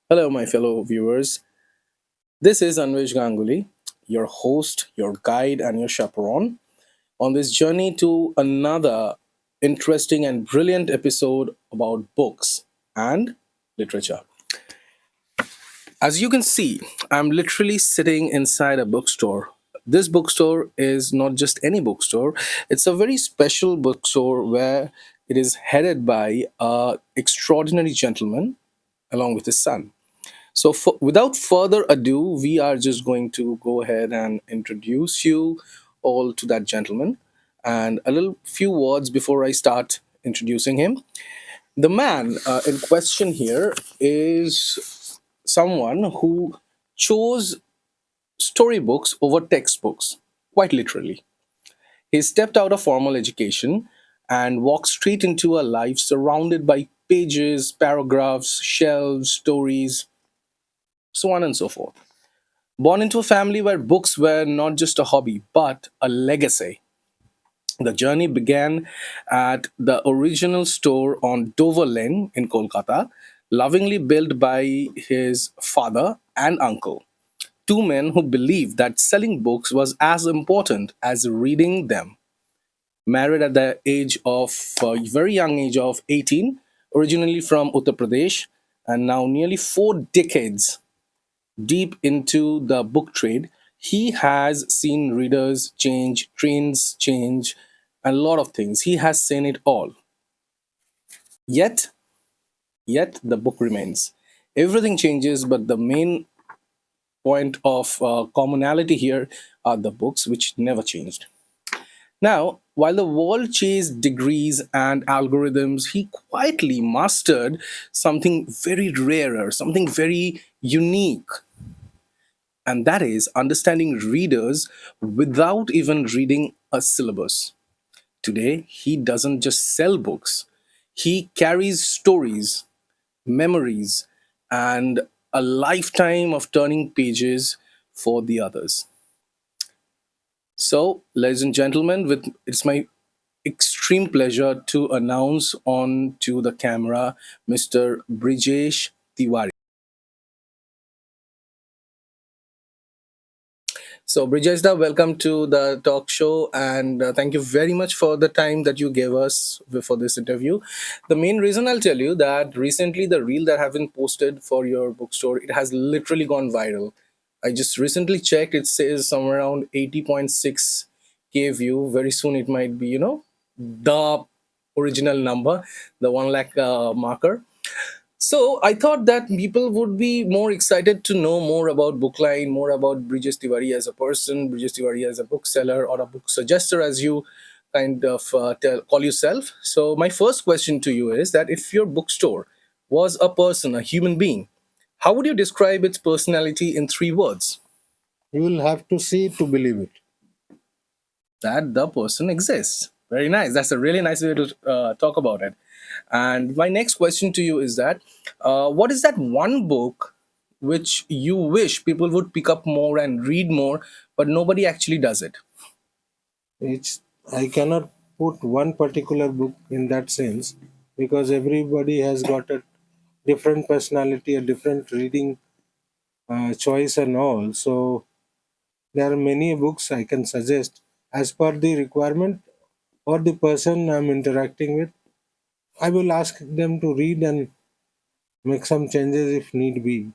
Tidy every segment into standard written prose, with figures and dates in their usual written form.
Hello, my fellow viewers. This is Anvesh Ganguly, your host, your guide, and your chaperone on this journey to another interesting and brilliant episode about books and literature. As you can see, I'm literally sitting inside a bookstore. This bookstore is not just any bookstore, it's a very special bookstore where it is headed by a extraordinary gentleman along with his son. So, without further ado, we are just going to go ahead and introduce you all to that gentleman. And a little few words before I start introducing him. The man in question here is someone who chose storybooks over textbooks, quite literally. He stepped out of formal education and walked straight into a life surrounded by pages, paragraphs, shelves, stories, so on and so forth. Born into a family where books were not just a hobby, but a legacy. The journey began at the original store on Dover Lane in Kolkata, lovingly built by his father and uncle, two men who believed that selling books was as important as reading them. Married at the age of very young age of 18, originally from Uttar Pradesh, and now nearly 4 decades deep into the book trade, he has seen readers change, trends change, a lot of things. He has seen it all. Yet, yet the book remains. Everything changes, but the main point of commonality here are the books, which never changed. Now, while the world chased degrees and algorithms, he quietly mastered something very rarer, something very unique, and that is understanding readers without even reading a syllabus. Today, he doesn't just sell books, he carries stories, memories, and a lifetime of turning pages for the others. So, ladies and gentlemen, it's my extreme pleasure to announce on to the camera Mr. Brijesh Tiwari. So, Brijesta, welcome to the talk show, and thank you very much for the time that you gave us for this interview. The main reason I'll tell you that recently the reel that have been posted for your bookstore, it has literally gone viral. I just recently checked; it says somewhere around 80.6K view. Very soon it might be, the original number, the 1 lakh marker. So I thought that people would be more excited to know more about Bookline, more about Brijesh Tiwari as a person, Brijesh Tiwari as a bookseller or a book suggester, as you kind of call yourself. So my first question to you is that if your bookstore was a person, a human being, how would you describe its personality in 3 words? You will have to see to believe it. That the person exists. Very nice. That's a really nice way to talk about it. And my next question to you is that what is that one book which you wish people would pick up more and read more, but nobody actually does it? It's I cannot put one particular book in that sense because everybody has got a different personality, a different reading choice, and all. So there are many books I can suggest as per the requirement or the person I'm interacting with. I will ask them to read and make some changes if need be.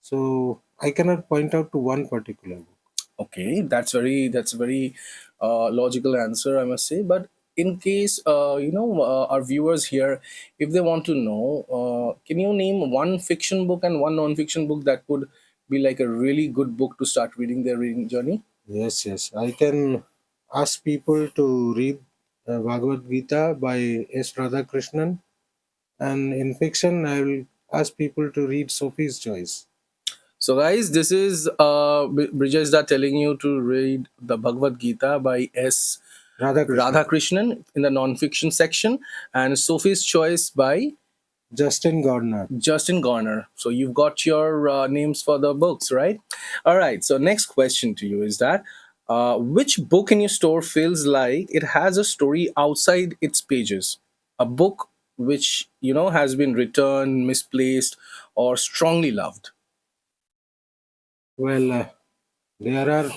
So I cannot point out to one particular book. Okay, that's very logical answer, I must say. But in case our viewers here, if they want to know, can you name one fiction book and one non-fiction book that could be like a really good book to start reading their reading journey? Yes, yes. I can ask people to read Bhagavad Gita by S. Radhakrishnan, and in fiction, I will ask people to read Sophie's Choice. So, guys, this is Brijesh telling you to read the Bhagavad Gita by S. Radhakrishnan. Radhakrishnan in the non-fiction section, and Sophie's Choice by Justin Gardner. Justin Garner. So you've got your names for the books, right? All right. So next question to you is that which book in your store feels like it has a story outside its pages? A book which has been returned, misplaced, or strongly loved? Well, there are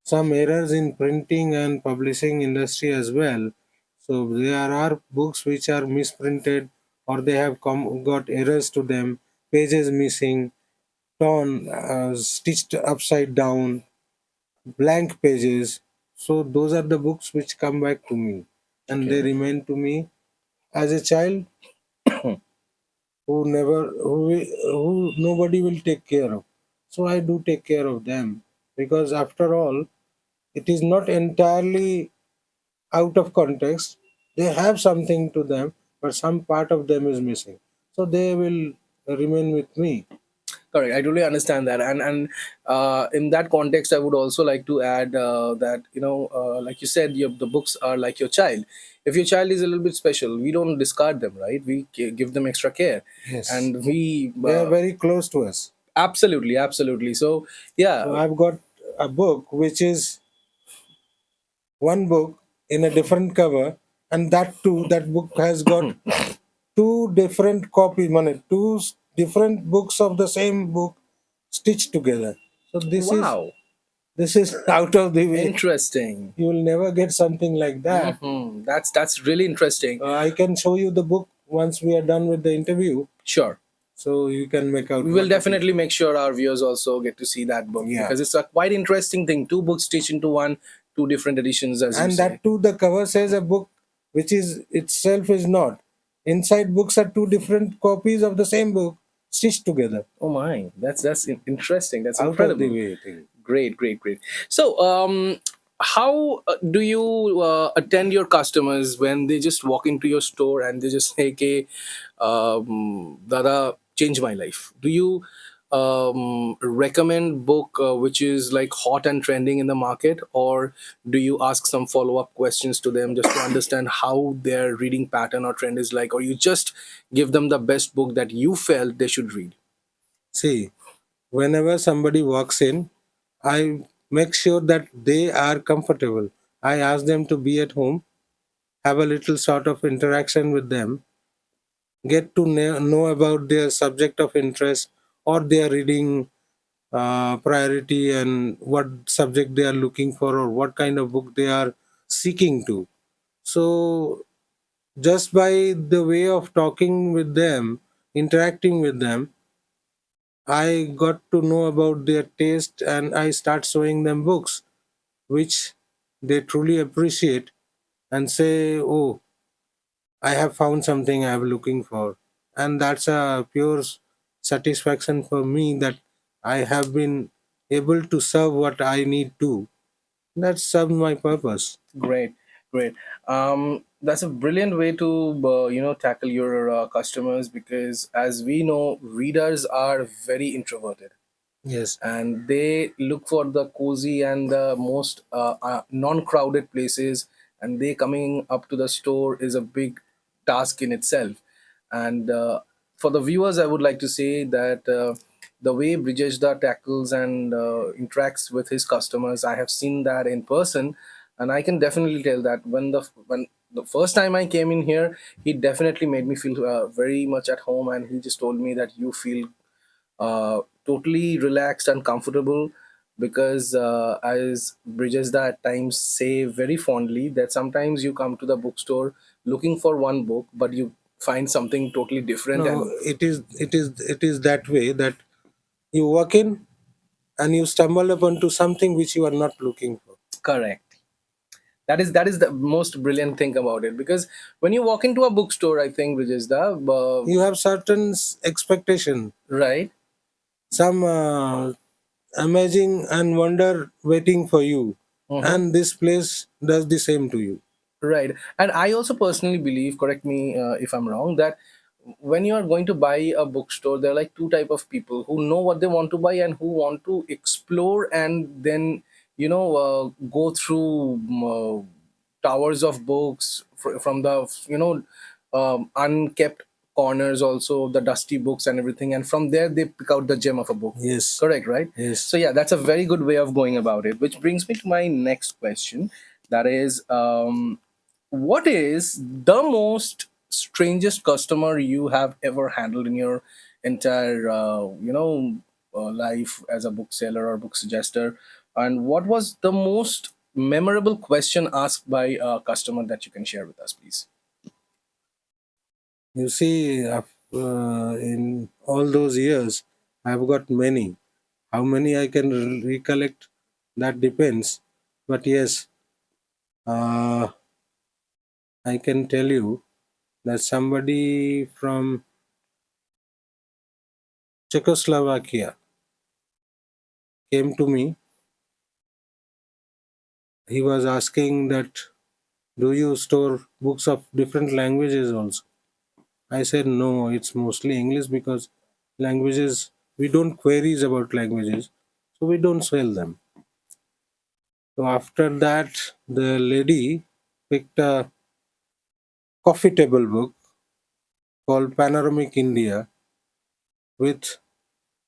some errors in printing and publishing industry as well. So there are books which are misprinted, or they have got errors to them, pages missing, torn, stitched upside down, blank pages. So those are the books which come back to me, and they Okay. remain to me as a child who nobody will take care of. So I do take care of them, because after all, it is not entirely out of context. They have something to them, but some part of them is missing. So they will remain with me. Correct. I totally understand that, and in that context, I would also like to add that like you said, the books are like your child. If your child is a little bit special, we don't discard them, right? We give them extra care, Yes, and we they are very close to us. absolutely, absolutely. So So yeah. I've got a book which is one book in a different cover, and that book has got two different copies, different books of the same book stitched together. So Wow, this is out of the way. interesting. You will never get something like that. That's really interesting. I can show you the book once we are done with the interview, Sure. so you can make out We will what it is. definitely make sure our viewers also get to see that book, Yeah, because it's a quite interesting thing. Two books stitched into one, two different editions, as you and say. that too, the cover says a book, which is itself is not. Inside books are two different copies of the same book stitched together. Oh my, that's interesting. That's Out of the incredible. way thing. Great, great, great. So, how do you attend your customers when they just walk into your store and they just say, "Okay, Dada, change my life"? Do you recommend book which is like hot and trending in the market, or do you ask some follow up questions to them just to understand how their reading pattern or trend is like, or you just give them the best book that you felt they should read? See, whenever somebody walks in, I make sure that they are comfortable. I ask them to be at home, have a little sort of interaction with them, get to know about their subject of interest or their reading priority, and what subject they are looking for, or what kind of book they are seeking to. So, just by the way of talking with them, interacting with them, I got to know about their taste, and I start showing them books which they truly appreciate and say, "Oh, I have found something I am looking for." And that's a pure satisfaction for me, that I have been able to serve what I need to. That served my purpose. Great, great. That's a brilliant way to tackle your customers, because as we know, readers are very introverted Yes. and they look for the cozy and the most non-crowded places, and they coming up to the store is a big task in itself. And for the viewers, I would like to say that the way Brijeshda tackles and interacts with his customers, I have seen that in person, and I can definitely tell that when the first time I came in here, he definitely made me feel very much at home, and he just told me that you feel totally relaxed and comfortable, because as Bridgesda at times say very fondly that sometimes you come to the bookstore looking for one book, but you find something totally different. No, And it is that way, that you walk in and you stumble upon to something which you are not looking for. correct, that is the most brilliant thing about it, because when you walk into a bookstore, I think Bridgesda, You have certain expectation, right. some amazing and wonder waiting for you, Mhm. and this place does the same to you. Right. And I also personally believe, correct me if I'm wrong, that when you are going to buy a bookstore, there are like two type of people who know what they want to buy and who want to explore and then, go through towers of books from the, unkept corners, also the dusty books and everything. And from there, they pick out the gem of a book. Yes, Correct, right? yes. So yeah, that's a very good way of going about it, which brings me to my next question. That is, what is the most strangest customer you have ever handled in your entire, life as a bookseller or book suggester? And what was the most memorable question asked by a customer that you can share with us, please? You see, in all those years, I've got many. How many I can recollect, that depends. But yes, uh, I can tell you that somebody from Czechoslovakia came to me. He was asking that, do you store books of different languages also? I said, no, it's mostly English because languages, we don't queries about languages, so we don't sell them. So after that, the lady picked a coffee table book called Panoramic India with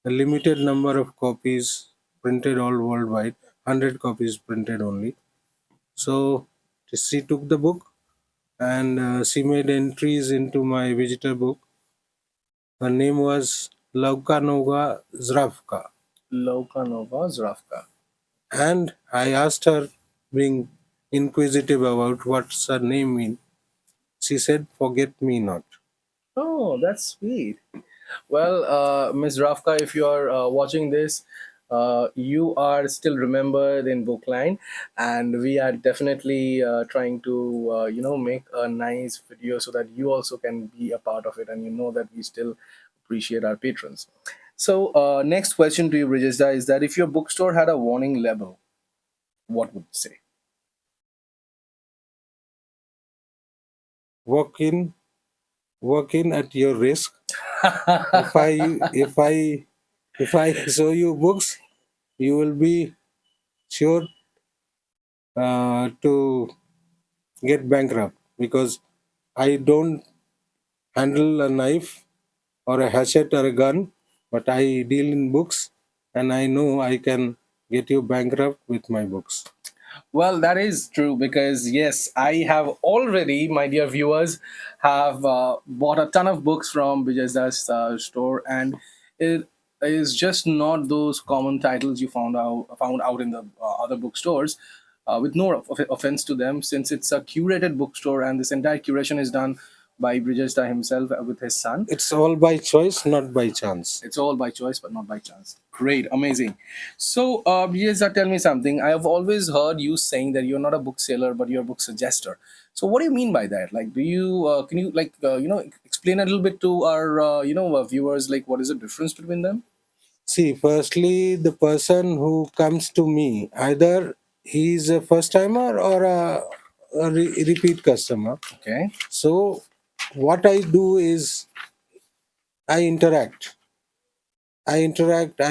a limited number of copies printed all worldwide, 100 copies printed only. So she took the book and she made entries into my visitor book. Her name was Laukanova Zdravka. Lokanova Zdravka. And I asked her, being inquisitive about what's her name mean. She said, Forget me not. Oh, that's sweet. Well, Ms. Rafka, if you are watching this, you are still remembered in Bookline, and we are definitely trying to, make a nice video so that you also can be a part of it, and you know that we still appreciate our patrons. So, next question to you, Brijesh, is that if your bookstore had a warning label, what would it say? Walk in, walk in at your risk. If I if I if I show you books, you will be sure to get bankrupt because I don't handle a knife or a hatchet or a gun, but I deal in books and I know I can get you bankrupt with my books. Well, that is true because yes, I have already, my dear viewers, have bought a ton of books from Vijay's store, and it is just not those common titles you found out in the other bookstores. With no offense to them, since it's a curated bookstore, and this entire curation is done by Brijesh himself with his son. It's all by choice, not by chance. It's all by choice, but not by chance. Great, amazing. So, yes, tell me something. I have always heard you saying that you're not a bookseller, but you're a book suggester. So, what do you mean by that? Like, do you can you like explain a little bit to our viewers, like what is the difference between them? See, firstly, the person who comes to me, either he's a first timer or a repeat customer. Okay. So, what I do is I interact. I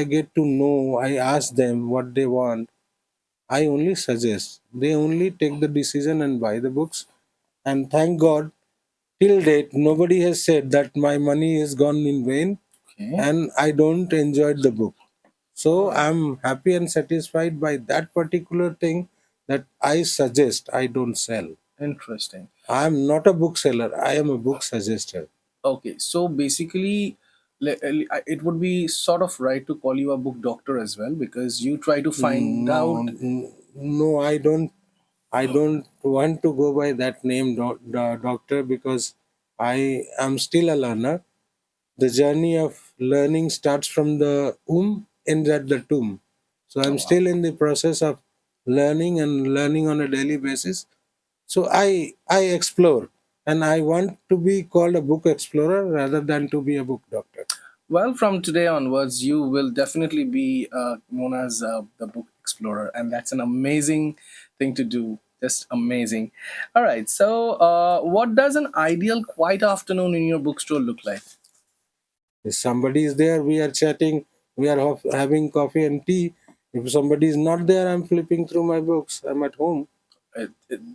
get to know, I ask them what they want. I only suggest. They only take the decision and buy the books. And thank God, till date, nobody has said that my money has gone in vain Okay. and I don't enjoy the book. So Alright. I'm happy and satisfied by that particular thing that I suggest, I don't sell. Interesting. I'm not a bookseller, I am a book suggester. Okay, so basically, it would be sort of right to call you a book doctor as well because you try to find No, out. no, I don't. I don't want to go by that name, doctor, because I am still a learner. The journey of learning starts from the ends at the tomb. So Oh, I'm wow. still in the process of learning and learning on a daily basis. So I explore, and I want to be called a book explorer rather than to be a book doctor. Well, from today onwards, you will definitely be known as the book explorer, and that's an amazing thing to do. Just amazing. All right. So, what does an ideal quiet afternoon in your bookstore look like? If somebody is there, we are chatting, we are having coffee and tea. If somebody is not there, I'm flipping through my books. I'm at home.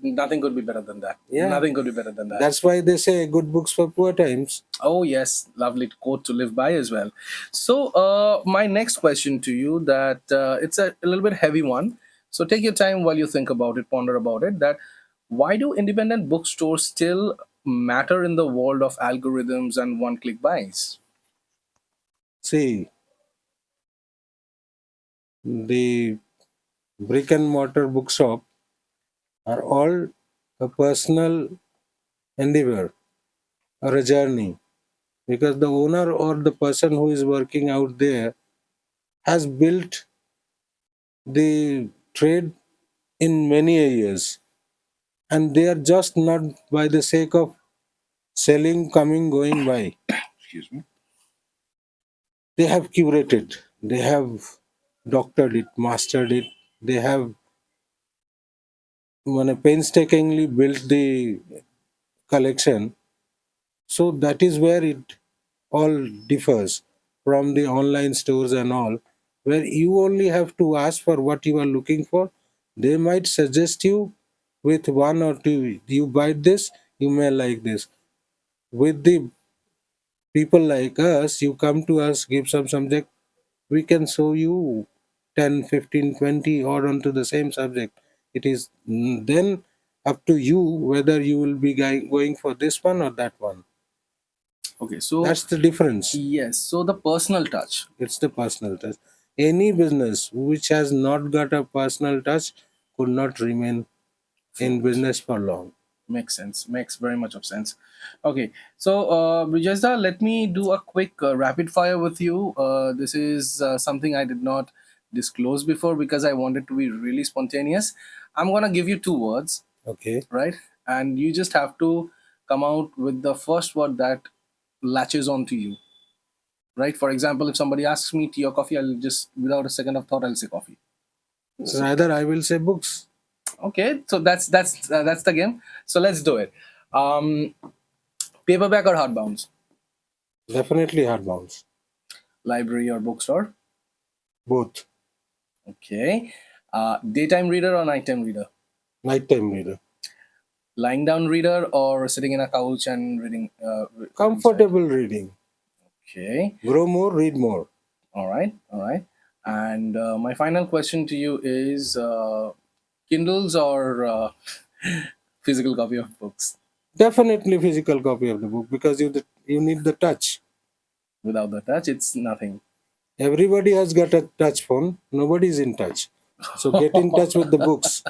Nothing could be better than that. Yeah. Nothing could be better than that. That's why they say good books for poor times. Oh yes, lovely quote to live by as well. So, my next question to you that it's a little bit heavy one. So take your time while you think about it, ponder about it. That why do independent bookstores still matter in the world of algorithms and one click buys? See, the brick and mortar bookshop are all a personal endeavor or a journey, because the owner or the person who is working out there has built the trade in many years, and they are just not by the sake of selling, coming, going by. Excuse me. They have curated, they have doctored it, mastered it, they have painstakingly built the collection. So that is where it all differs from the online stores and all, where you only have to ask for what you are looking for. They might suggest you with one or two, you buy this, you may like this. With the people like us, you come to us, give some subject, we can show you 10, 15, 20 or onto the same subject. It is then up to you whether you will be going for this one or that one. Okay, so That's the difference. yes, so the personal touch. It's the personal touch. Any business which has not got a personal touch could not remain in Float. business for long. Makes sense. Makes very much of sense. Okay, so Brijesh, let me do a quick rapid fire with you. This is something I did not disclose before because I wanted to be really spontaneous. I'm gonna give you two words, Okay. right? And you just have to come out with the first word that latches onto you, right? For example, if somebody asks me tea or coffee, I'll just, without a second of thought, I'll say coffee. So either I will say books. Okay, so that's the game. So let's do it. Um, Paperback or hardbounds? Definitely hardbounds. Library or bookstore? Both. Okay. Daytime reader or nighttime reader? Nighttime reader. Lying down reader or sitting in a couch and reading? Instead? Comfortable reading. Okay. Grow more, read more. All right. All right. And my final question to you is Kindles or physical copy of books? Definitely physical copy of the book, because you need the touch. Without the touch, it's nothing. Everybody has got a touch phone. Nobody is in touch. So get in touch with the books.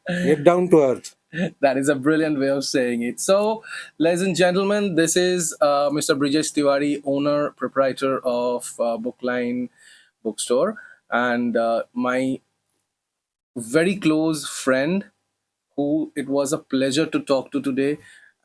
Get down to earth. That is a brilliant way of saying it. So, ladies and gentlemen, this is Mr. Brijesh Tiwari, owner, proprietor of Bookline Bookstore, and my very close friend who it was a pleasure to talk to today.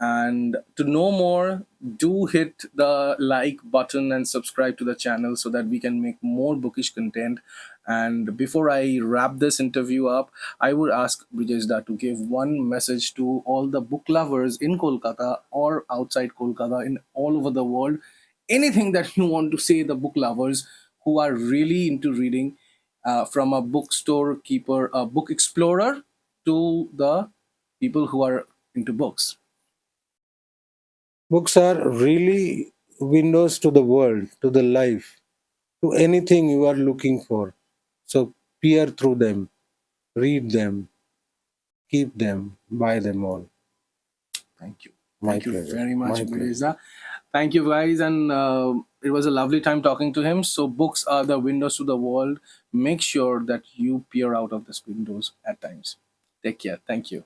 And to know more, do hit the like button and subscribe to the channel so that we can make more bookish content. And before I wrap this interview up, I would ask Brijesh to give one message to all the book lovers in Kolkata or outside Kolkata, in all over the world. Anything that you want to say, the book lovers who are really into reading, from a bookstore keeper, a book explorer, to the people who are into books. Books are really windows to the world, to the life, to anything you are looking for. So peer through them, read them, keep them, buy them all. Thank you. My Thank you pleasure. very much, My pleasure. Bireza. Thank you, guys. And it was a lovely time talking to him. So, books are the windows to the world. Make sure that you peer out of these windows at times. Take care. Thank you.